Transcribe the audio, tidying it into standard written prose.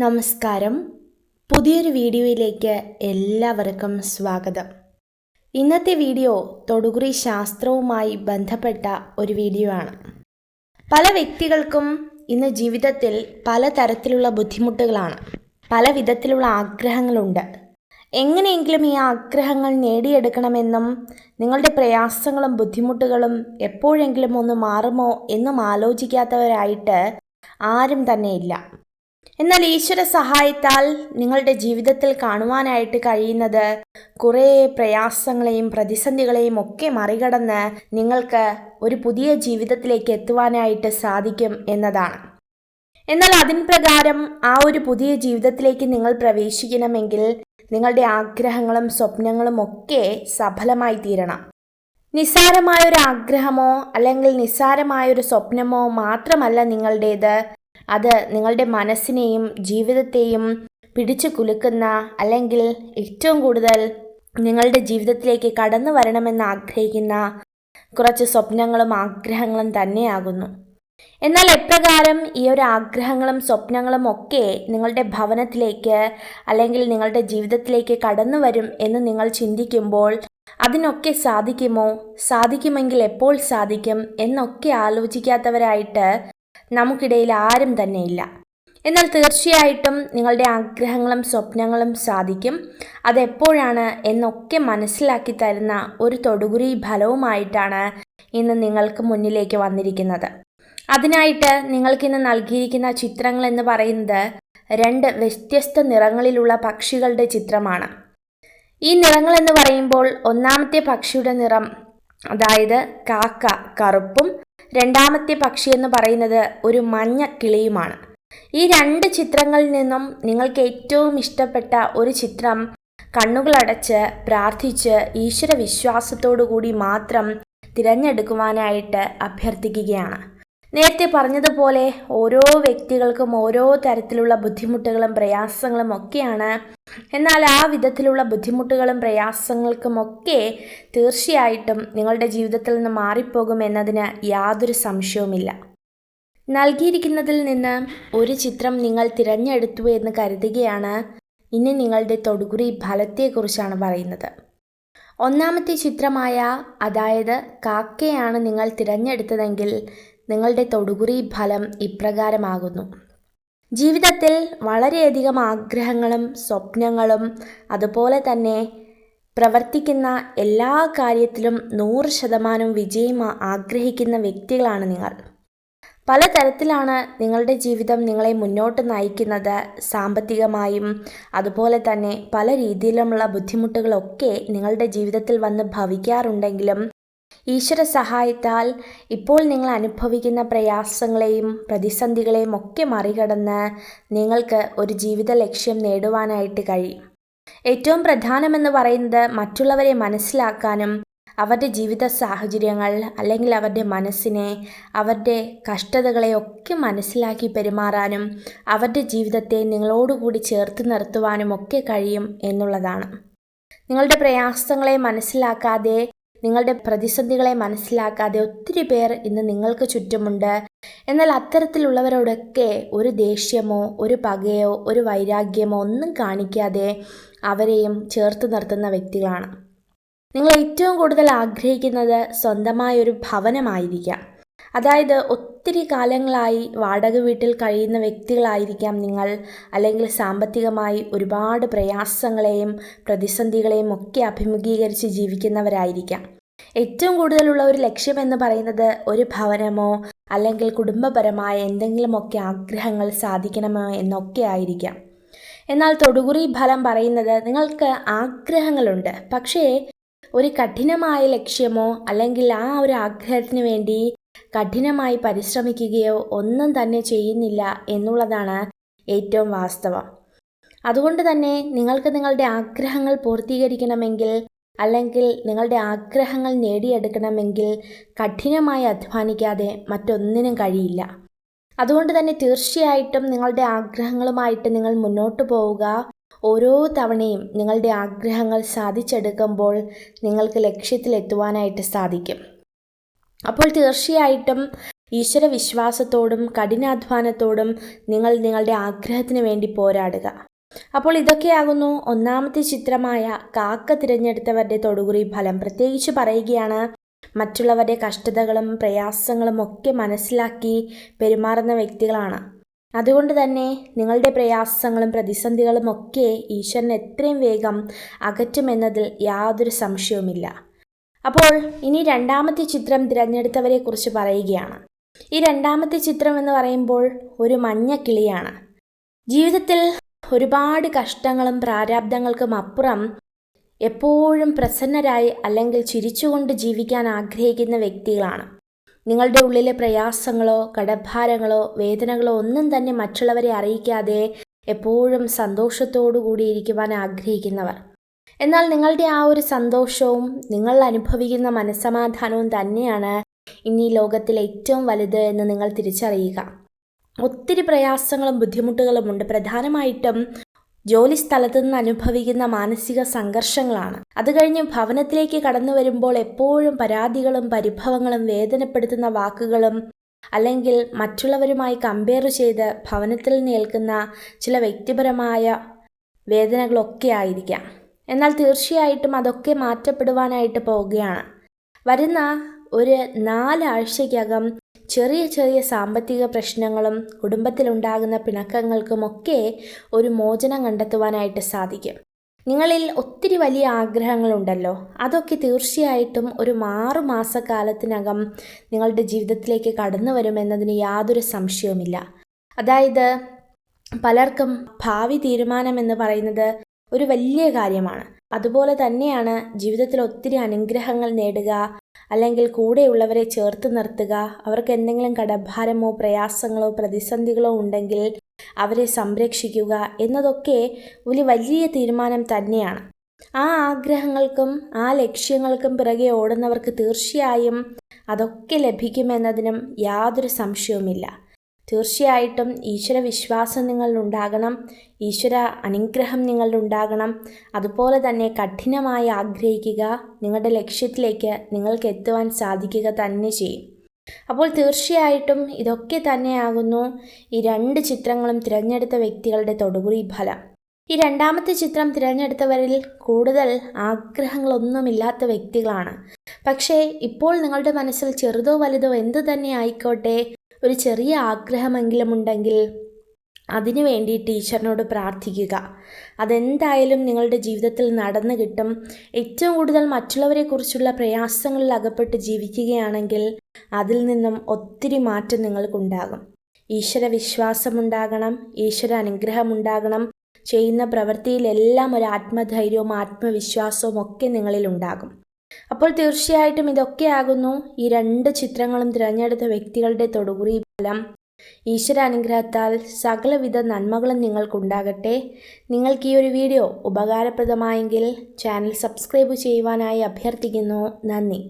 നമസ്കാരം. പുതിയൊരു വീഡിയോയിലേക്ക് എല്ലാവർക്കും സ്വാഗതം. ഇന്നത്തെ വീഡിയോ തൊടുകുറി ശാസ്ത്രവുമായി ബന്ധപ്പെട്ട ഒരു വീഡിയോ ആണ്. പല വ്യക്തികൾക്കും ഇന്ന് ജീവിതത്തിൽ പലതരത്തിലുള്ള ബുദ്ധിമുട്ടുകളാണ്, പല വിധത്തിലുള്ള ആഗ്രഹങ്ങളുണ്ട്. എങ്ങനെയെങ്കിലും ഈ ആഗ്രഹങ്ങൾ നേടിയെടുക്കണമെന്നും നിങ്ങളുടെ പ്രയാസങ്ങളും ബുദ്ധിമുട്ടുകളും എപ്പോഴെങ്കിലും ഒന്ന് മാറുമോ എന്നും ആലോചിക്കാത്തവരായിട്ട് ആരും തന്നെയില്ല. എന്നാൽ ഈശ്വര സഹായത്താൽ നിങ്ങളുടെ ജീവിതത്തിൽ കാണുവാനായിട്ട് കഴിയുന്നത് കുറേ പ്രയാസങ്ങളെയും പ്രതിസന്ധികളെയും ഒക്കെ മറികടന്ന് നിങ്ങൾക്ക് ഒരു പുതിയ ജീവിതത്തിലേക്ക് എത്തുവാനായിട്ട് സാധിക്കും എന്നതാണ്. എന്നാൽ അതിൻ പ്രകാരം ആ ഒരു പുതിയ ജീവിതത്തിലേക്ക് നിങ്ങൾ പ്രവേശിക്കണമെങ്കിൽ നിങ്ങളുടെ ആഗ്രഹങ്ങളും സ്വപ്നങ്ങളും ഒക്കെ സഫലമായി തീരണം. നിസ്സാരമായൊരു ആഗ്രഹമോ അല്ലെങ്കിൽ നിസ്സാരമായൊരു സ്വപ്നമോ മാത്രമല്ല നിങ്ങളുടേത്. അത് നിങ്ങളുടെ മനസ്സിനെയും ജീവിതത്തെയും പിടിച്ചു കുലുക്കുന്ന, അല്ലെങ്കിൽ ഏറ്റവും കൂടുതൽ നിങ്ങളുടെ ജീവിതത്തിലേക്ക് കടന്നു വരണമെന്ന് ആഗ്രഹിക്കുന്ന കുറച്ച് സ്വപ്നങ്ങളും ആഗ്രഹങ്ങളും തന്നെയാകുന്നു. എന്നാൽ എപ്രകാരം ഈ ഒരു ആഗ്രഹങ്ങളും സ്വപ്നങ്ങളും ഒക്കെ നിങ്ങളുടെ ഭവനത്തിലേക്ക് അല്ലെങ്കിൽ നിങ്ങളുടെ ജീവിതത്തിലേക്ക് കടന്നു വരും എന്ന് നിങ്ങൾ ചിന്തിക്കുമ്പോൾ അതിനൊക്കെ സാധിക്കുമെങ്കിൽ എപ്പോൾ സാധിക്കും എന്നൊക്കെ ആലോചിക്കാത്തവരായിട്ട് നമുക്കിടയിൽ ആരും തന്നെയില്ല. എന്നാൽ തീർച്ചയായിട്ടും നിങ്ങളുടെ ആഗ്രഹങ്ങളും സ്വപ്നങ്ങളും സാധിക്കും. അതെപ്പോഴാണ് എന്നൊക്കെ മനസ്സിലാക്കി തരുന്ന ഒരു തൊടുകുറി ഫലവുമായിട്ടാണ് ഇന്ന് നിങ്ങൾക്ക് മുന്നിലേക്ക് വന്നിരിക്കുന്നത്. അതിനായിട്ട് നിങ്ങൾക്കിന്ന് നൽകിയിരിക്കുന്ന ചിത്രങ്ങൾ എന്ന് പറയുന്നത് 2 വ്യത്യസ്ത നിറങ്ങളിലുള്ള പക്ഷികളുടെ ചിത്രമാണ്. ഈ നിറങ്ങൾ എന്ന് പറയുമ്പോൾ ഒന്നാമത്തെ പക്ഷിയുടെ നിറം, അതായത് കാക്ക, കറുപ്പും രണ്ടാമത്തെ പക്ഷി എന്ന് പറയുന്നത് ഒരു മഞ്ഞ കിളിയുമാണ്. ഈ 2 ചിത്രങ്ങളിൽ നിന്നും നിങ്ങൾക്ക് ഏറ്റവും ഇഷ്ടപ്പെട്ട ഒരു ചിത്രം കണ്ണുകളടച്ച് പ്രാർത്ഥിച്ച് ഈശ്വര വിശ്വാസത്തോടു കൂടി മാത്രം തിരഞ്ഞെടുക്കുവാനായിട്ട് അഭ്യർത്ഥിക്കുകയാണ്. നേരത്തെ പറഞ്ഞതുപോലെ ഓരോ വ്യക്തികൾക്കും ഓരോ തരത്തിലുള്ള ബുദ്ധിമുട്ടുകളും പ്രയാസങ്ങളും ഒക്കെയാണ്. എന്നാൽ ആ വിധത്തിലുള്ള ബുദ്ധിമുട്ടുകളും പ്രയാസങ്ങൾക്കുമൊക്കെ തീർച്ചയായിട്ടും നിങ്ങളുടെ ജീവിതത്തിൽ നിന്ന് മാറിപ്പോകും എന്നതിന് യാതൊരു സംശയവുമില്ല. നൽകിയിരിക്കുന്നതിൽ നിന്ന് ഒരു ചിത്രം നിങ്ങൾ തിരഞ്ഞെടുത്തു എന്ന് കരുതുകയാണ്. ഇനി നിങ്ങളുടെ തൊടുകുറി ഫലത്തെക്കുറിച്ചാണ് പറയുന്നത്. ഒന്നാമത്തെ ചിത്രമായ, അതായത് കാക്കയാണ് നിങ്ങൾ തിരഞ്ഞെടുത്തതെങ്കിൽ നിങ്ങളുടെ തൊടുകുറി ഫലം ഇപ്രകാരമാകുന്നു. ജീവിതത്തിൽ വളരെയധികം ആഗ്രഹങ്ങളും സ്വപ്നങ്ങളും അതുപോലെ തന്നെ പ്രവർത്തിക്കുന്ന എല്ലാ കാര്യത്തിലും 100% വിജയം ആഗ്രഹിക്കുന്ന വ്യക്തികളാണ് നിങ്ങൾ. പലതരത്തിലാണ് നിങ്ങളുടെ ജീവിതം നിങ്ങളെ മുന്നോട്ട് നയിക്കുന്നത്. സാമ്പത്തികമായും അതുപോലെ തന്നെ പല രീതിയിലുമുള്ള ബുദ്ധിമുട്ടുകളൊക്കെ നിങ്ങളുടെ ജീവിതത്തിൽ വന്ന് ഭവിക്കാറുണ്ടെങ്കിലും ഈശ്വര സഹായത്താൽ ഇപ്പോൾ നിങ്ങൾ അനുഭവിക്കുന്ന പ്രയാസങ്ങളെയും പ്രതിസന്ധികളെയും ഒക്കെ മറികടന്ന് നിങ്ങൾക്ക് ഒരു ജീവിത ലക്ഷ്യം നേടുവാനായിട്ട് കഴിയും. ഏറ്റവും പ്രധാനമെന്ന് പറയുന്നത് മറ്റുള്ളവരെ മനസ്സിലാക്കാനും അവരുടെ ജീവിത സാഹചര്യങ്ങൾ അല്ലെങ്കിൽ അവരുടെ മനസ്സിനെ, അവരുടെ കഷ്ടതകളെ ഒക്കെ മനസ്സിലാക്കി പെരുമാറാനും അവരുടെ ജീവിതത്തെ നിങ്ങളോടുകൂടി ചേർത്ത് നിർത്തുവാനും ഒക്കെ കഴിയും എന്നുള്ളതാണ്. നിങ്ങളുടെ പ്രയാസങ്ങളെ മനസ്സിലാക്കാതെ, നിങ്ങളുടെ പ്രതിസന്ധികളെ മനസ്സിലാക്കാതെ ഒത്തിരി പേർ ഇന്ന് നിങ്ങൾക്ക് ചുറ്റുമുണ്ട്. എന്നാൽ അത്തരത്തിലുള്ളവരോടൊക്കെ ഒരു ദേഷ്യമോ ഒരു പകയോ ഒരു വൈരാഗ്യമോ ഒന്നും കാണിക്കാതെ അവരെയും ചേർത്ത് നിർത്തുന്ന വ്യക്തികളാണ്. നിങ്ങൾ ഏറ്റവും കൂടുതൽ ആഗ്രഹിക്കുന്നത് സ്വന്തമായൊരു ഭവനമായിരിക്കാം. അതായത് ഒത്തിരി കാലങ്ങളായി വാടക വീട്ടിൽ കഴിയുന്ന വ്യക്തികളായിരിക്കാം നിങ്ങൾ, അല്ലെങ്കിൽ സാമ്പത്തികമായി ഒരുപാട് പ്രയാസങ്ങളെയും പ്രതിസന്ധികളെയും ഒക്കെ അഭിമുഖീകരിച്ച് ജീവിക്കുന്നവരായിരിക്കാം. ഏറ്റവും കൂടുതലുള്ള ഒരു ലക്ഷ്യമെന്ന് പറയുന്നത് ഒരു ഭവനമോ അല്ലെങ്കിൽ കുടുംബപരമായ എന്തെങ്കിലുമൊക്കെ ആഗ്രഹങ്ങൾ സാധിക്കണമോ എന്നൊക്കെ ആയിരിക്കാം. എന്നാൽ തൊടുകുറി ഫലം പറയുന്നത് നിങ്ങൾക്ക് ആഗ്രഹങ്ങളുണ്ട്, പക്ഷേ ഒരു കഠിനമായ ലക്ഷ്യമോ അല്ലെങ്കിൽ ആ ഒരു ആഗ്രഹത്തിന് വേണ്ടി കഠിനമായി പരിശ്രമിക്കുകയോ ഒന്നും തന്നെ ചെയ്യുന്നില്ല എന്നുള്ളതാണ് ഏറ്റവും വാസ്തവം. അതുകൊണ്ട് തന്നെ നിങ്ങൾക്ക് നിങ്ങളുടെ ആഗ്രഹങ്ങൾ പൂർത്തീകരിക്കണമെങ്കിൽ അല്ലെങ്കിൽ നിങ്ങളുടെ ആഗ്രഹങ്ങൾ നേടിയെടുക്കണമെങ്കിൽ കഠിനമായി അധ്വാനിക്കാതെ മറ്റൊന്നിനും കഴിയില്ല. അതുകൊണ്ട് തന്നെ തീർച്ചയായിട്ടും നിങ്ങളുടെ ആഗ്രഹങ്ങളുമായിട്ട് നിങ്ങൾ മുന്നോട്ട് പോവുക. ഓരോ തവണയും നിങ്ങളുടെ ആഗ്രഹങ്ങൾ സാധിച്ചെടുക്കുമ്പോൾ നിങ്ങൾക്ക് ലക്ഷ്യത്തിലെത്തുവാനായിട്ട് സാധിക്കും. അപ്പോൾ തീർച്ചയായിട്ടും ഈശ്വര വിശ്വാസത്തോടും കഠിനാധ്വാനത്തോടും നിങ്ങൾ നിങ്ങളുടെ ആഗ്രഹത്തിന് വേണ്ടി പോരാടുക. അപ്പോൾ ഇതൊക്കെയാകുന്നു ഒന്നാമത്തെ ചിത്രമായ കാക്ക തിരഞ്ഞെടുത്തവരുടെ തൊടുകുറി ഫലം. പ്രത്യേകിച്ച് പറയുകയാണ്, മറ്റുള്ളവരുടെ കഷ്ടതകളും പ്രയാസങ്ങളും ഒക്കെ മനസ്സിലാക്കി പെരുമാറുന്ന വ്യക്തികളാണ്. അതുകൊണ്ട് തന്നെ നിങ്ങളുടെ പ്രയാസങ്ങളും പ്രതിസന്ധികളും ഒക്കെ ഈശ്വരൻ എത്രയും വേഗം അകറ്റുമെന്നതിൽ യാതൊരു സംശയവുമില്ല. അപ്പോൾ ഇനി രണ്ടാമത്തെ ചിത്രം തിരഞ്ഞെടുത്തവരെ കുറിച്ച് പറയുകയാണ്. ഈ രണ്ടാമത്തെ ചിത്രം എന്ന് പറയുമ്പോൾ ഒരു മഞ്ഞ കിളിയാണ്. ജീവിതത്തിൽ ഒരുപാട് കഷ്ടങ്ങളും പ്രാരാബ്ദങ്ങൾക്കും അപ്പുറം എപ്പോഴും പ്രസന്നരായി അല്ലെങ്കിൽ ചിരിച്ചുകൊണ്ട് ജീവിക്കാൻ ആഗ്രഹിക്കുന്ന വ്യക്തികളാണ്. നിങ്ങളുടെ ഉള്ളിലെ പ്രയാസങ്ങളോ കടഭാരങ്ങളോ വേദനകളോ ഒന്നും തന്നെ മറ്റുള്ളവരെ അറിയിക്കാതെ എപ്പോഴും സന്തോഷത്തോടു കൂടി ഇരിക്കുവാൻ ആഗ്രഹിക്കുന്നവർ. എന്നാൽ നിങ്ങളുടെ ആ ഒരു സന്തോഷവും നിങ്ങൾ അനുഭവിക്കുന്ന മനസ്സമാധാനവും തന്നെയാണ് ഇനി ലോകത്തിൽ ഏറ്റവും വലുത് എന്ന് നിങ്ങൾ തിരിച്ചറിയുക. ഒത്തിരി പ്രയാസങ്ങളും ബുദ്ധിമുട്ടുകളുമുണ്ട്. പ്രധാനമായിട്ടും ജോലി സ്ഥലത്ത് നിന്ന് അനുഭവിക്കുന്ന മാനസിക സംഘർഷങ്ങളാണ്. അത് കഴിഞ്ഞ് ഭവനത്തിലേക്ക് കടന്നു വരുമ്പോൾ എപ്പോഴും പരാതികളും പരിഭവങ്ങളും വേദനപ്പെടുത്തുന്ന വാക്കുകളും അല്ലെങ്കിൽ മറ്റുള്ളവരുമായി കമ്പയർ ചെയ്ത് ഭവനത്തിൽ നിൽക്കുന്ന ചില വ്യക്തിപരമായ വേദനകളൊക്കെ ആയിരിക്കാം. എന്നാൽ തീർച്ചയായിട്ടും അതൊക്കെ മാറ്റപ്പെടുവാനായിട്ട് പോവുകയാണ്. വരുന്ന ഒരു 4 ആഴ്ചയ്ക്കകം ചെറിയ ചെറിയ സാമ്പത്തിക പ്രശ്നങ്ങളും കുടുംബത്തിലുണ്ടാകുന്ന പിണക്കങ്ങൾക്കുമൊക്കെ ഒരു മോചനം കണ്ടെത്തുവാനായിട്ട് സാധിക്കും. നിങ്ങളിൽ ഒത്തിരി വലിയ ആഗ്രഹങ്ങളുണ്ടല്ലോ, അതൊക്കെ തീർച്ചയായിട്ടും ഒരു 6 മാസക്കാലത്തിനകം നിങ്ങളുടെ ജീവിതത്തിലേക്ക് കടന്നു വരുമെന്നതിന് യാതൊരു സംശയവുമില്ല. അതായത് പലർക്കും ഭാവി തീരുമാനം എന്ന് പറയുന്നത് ഒരു വലിയ കാര്യമാണ്. അതുപോലെ തന്നെയാണ് ജീവിതത്തിൽ ഒത്തിരി അനുഗ്രഹങ്ങൾ നേടുക, അല്ലെങ്കിൽ കൂടെയുള്ളവരെ ചേർത്ത് നിർത്തുക, അവർക്ക് എന്തെങ്കിലും കടഭാരമോ പ്രയാസങ്ങളോ പ്രതിസന്ധികളോ ഉണ്ടെങ്കിൽ അവരെ സംരക്ഷിക്കുക എന്നതൊക്കെ ഒരു വലിയ തീരുമാനം തന്നെയാണ്. ആ ആഗ്രഹങ്ങൾക്കും ആ ലക്ഷ്യങ്ങൾക്കും പിറകെ ഓടുന്നവർക്ക് തീർച്ചയായും അതൊക്കെ ലഭിക്കുമെന്നതിനും യാതൊരു സംശയവുമില്ല. തീർച്ചയായിട്ടും ഈശ്വര വിശ്വാസം നിങ്ങളിലുണ്ടാകണം, ഈശ്വര അനുഗ്രഹം നിങ്ങളിലുണ്ടാകണം. അതുപോലെ തന്നെ കഠിനമായി ആഗ്രഹിക്കുക, നിങ്ങളുടെ ലക്ഷ്യത്തിലേക്ക് നിങ്ങൾക്ക് എത്തുവാൻ സാധിക്കുക തന്നെ ചെയ്യും. അപ്പോൾ തീർച്ചയായിട്ടും ഇതൊക്കെ തന്നെയാകുന്നു ഈ 2 ചിത്രങ്ങളും തിരഞ്ഞെടുത്ത വ്യക്തികളുടെ തൊടുകുറി ഫലം. ഈ രണ്ടാമത്തെ ചിത്രം തിരഞ്ഞെടുത്തവരിൽ കൂടുതൽ ആഗ്രഹങ്ങളൊന്നുമില്ലാത്ത വ്യക്തികളാണ്. പക്ഷേ ഇപ്പോൾ നിങ്ങളുടെ മനസ്സിൽ ചെറുതോ വലുതോ എന്തു തന്നെ ആയിക്കോട്ടെ, ഒരു ചെറിയ ആഗ്രഹമെങ്കിലും ഉണ്ടെങ്കിൽ അതിനു വേണ്ടി ടീച്ചറിനോട് പ്രാർത്ഥിക്കുക. അതെന്തായാലും നിങ്ങളുടെ ജീവിതത്തിൽ നടന്നു കിട്ടും. ഏറ്റവും കൂടുതൽ മറ്റുള്ളവരെക്കുറിച്ചുള്ള പ്രയാസങ്ങളിൽ അകപ്പെട്ട് ജീവിക്കുകയാണെങ്കിൽ അതിൽ നിന്നും ഒത്തിരി മാറ്റം നിങ്ങൾക്കുണ്ടാകും. ഈശ്വര വിശ്വാസമുണ്ടാകണം, ഈശ്വര അനുഗ്രഹമുണ്ടാകണം. ചെയ്യുന്ന പ്രവൃത്തിയിലെല്ലാം ഒരു ആത്മധൈര്യവും ആത്മവിശ്വാസവും ഒക്കെ നിങ്ങളിലുണ്ടാകും. അപ്പോൾ തീർച്ചയായിട്ടും ഇതൊക്കെയാകുന്നു ഈ 2 ചിത്രങ്ങളും തിരഞ്ഞെടുത്ത വ്യക്തികളുടെ തൊടുകുറി ഫലം. ഈശ്വര അനുഗ്രഹത്താൽ സകലവിധ നന്മകളും നിങ്ങൾക്കുണ്ടാകട്ടെ. നിങ്ങൾക്ക് ഈ ഒരു വീഡിയോ ഉപകാരപ്രദമായെങ്കിൽ ചാനൽ സബ്സ്ക്രൈബ് ചെയ്യുവാനായി അഭ്യർത്ഥിക്കുന്നു. നന്ദി.